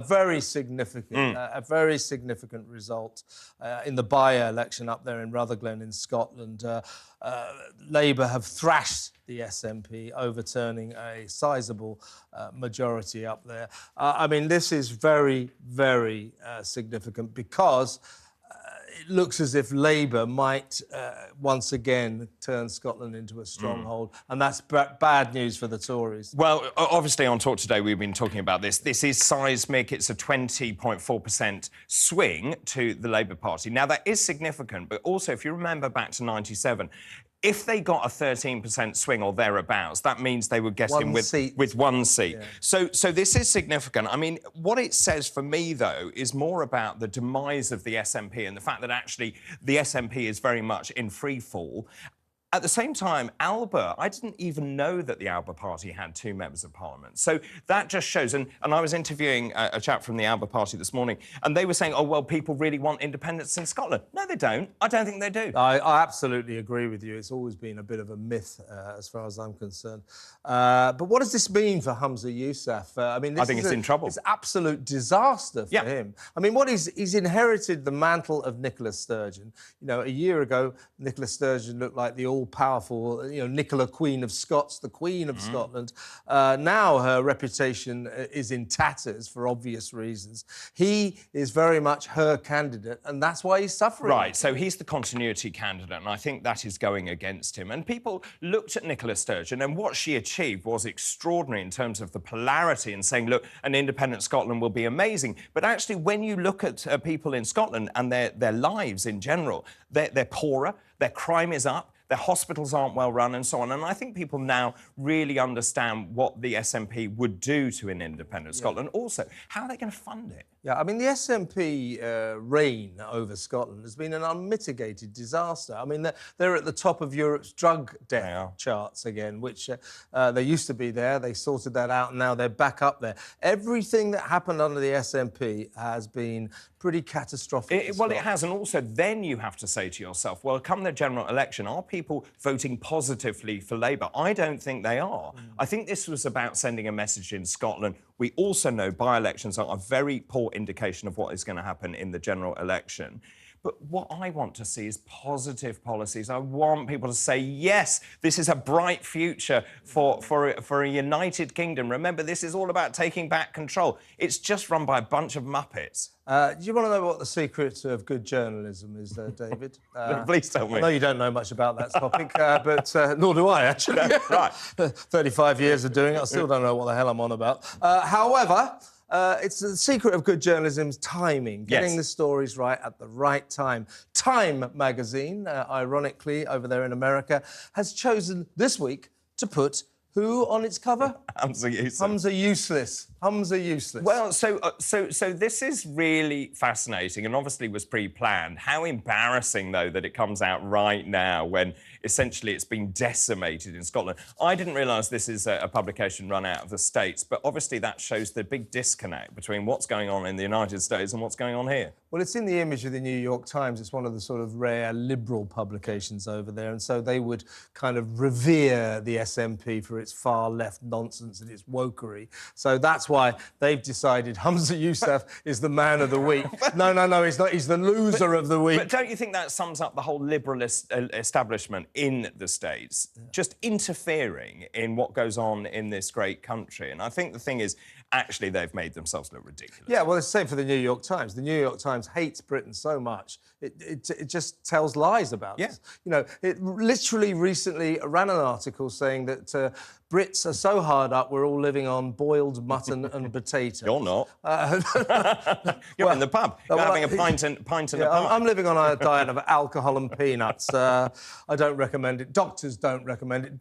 Very significant, a very significant result in the by-election up there in Rutherglen in Scotland. Labour have thrashed the SNP, overturning a sizable majority up there. I mean, this is very, very significant because it looks as if Labour might once again turn Scotland into a stronghold, and that's bad news for the Tories. Well, obviously on Talk Today we've been talking about this. This is seismic. It's a 20.4% swing to the Labour Party. Now, that is significant, but also, if you remember back to 97, if they got a 13% swing or thereabouts, that means they would get in with one seat. Yeah. So this is significant. I mean, what it says for me, though, is more about the demise of the SNP and the fact that actually the SNP is very much in free fall. At the same time, Alba, I didn't even know that the Alba Party had 2 members of Parliament. So that just shows, and I was interviewing a chap from the Alba Party this morning, and they were saying, oh, well, people really want independence in Scotland. No, they don't. I don't think they do. I absolutely agree with you. It's always been a bit of a myth, as far as I'm concerned. But what does this mean for Humza Yousaf? I mean, I think it's in trouble. It's absolute disaster for him. I mean, he's inherited the mantle of Nicola Sturgeon. You know, a year ago, Nicola Sturgeon looked like the all-powerful, Nicola Queen of Scots, the Queen of Scotland. Now her reputation is in tatters for obvious reasons. He is very much her candidate, and that's why he's suffering. Right, so he's the continuity candidate, and I think that is going against him. And people looked at Nicola Sturgeon, and what she achieved was extraordinary in terms of the polarity and saying, look, an independent Scotland will be amazing. But actually, when you look at people in Scotland and their lives in general, they're poorer, their crime is up, their hospitals aren't well run and so on. And I think people now really understand what the SNP would do to an independent Scotland. Also, how are they going to fund it? Yeah, I mean, the SNP reign over Scotland has been an unmitigated disaster. I mean, they're at the top of Europe's drug death charts again, which they used to be there. They sorted that out, and now they're back up there. Everything that happened under the SNP has been pretty catastrophic. Well, it has, and also then you have to say to yourself, well, come the general election, are people voting positively for Labour? I don't think they are. I think this was about sending a message in Scotland. We also know by-elections are a very poor indication of what is going to happen in the general election. But what I want to see is positive policies. I want people to say, yes, this is a bright future for a united kingdom. Remember, this is all about taking back control. It's just run by a bunch of muppets. Do you want to know what the secret of good journalism is, David? Please tell me. I know you don't know much about that topic, but nor do I, actually. No, right. 35 years of doing it, I still don't know what the hell I'm on about. However, it's the secret of good journalism's timing, getting the stories right at the right time. Time magazine, ironically, over there in America, has chosen this week to put who on its cover? Humza Yousaf. Humza Useless. Humza Useless. Well, so this is really fascinating and obviously was pre-planned. How embarrassing, though, that it comes out right now when essentially it's been decimated in Scotland. I didn't realise this is a publication run out of the States, but obviously that shows the big disconnect between what's going on in the United States and what's going on here. Well, it's in the image of the New York Times. It's one of the sort of rare liberal publications over there, and so they would kind of revere the SNP for its far-left nonsense and its wokery. So that's why they've decided Humza Yousaf is the man of the week. No, he's not. He's the loser of the week. But don't you think that sums up the whole liberalist establishment in the States, just interfering in what goes on in this great country? And I think the thing is, actually, they've made themselves look ridiculous. Yeah, well, it's the same for the New York Times. The New York Times hates Britain so much, it just tells lies about us. You know, it literally recently ran an article saying that Brits are so hard up, we're all living on boiled mutton and potatoes. You're not. You're in the pub. You're having a pint in a pub. I'm living on a diet of alcohol and peanuts. I don't recommend it. Doctors don't recommend it.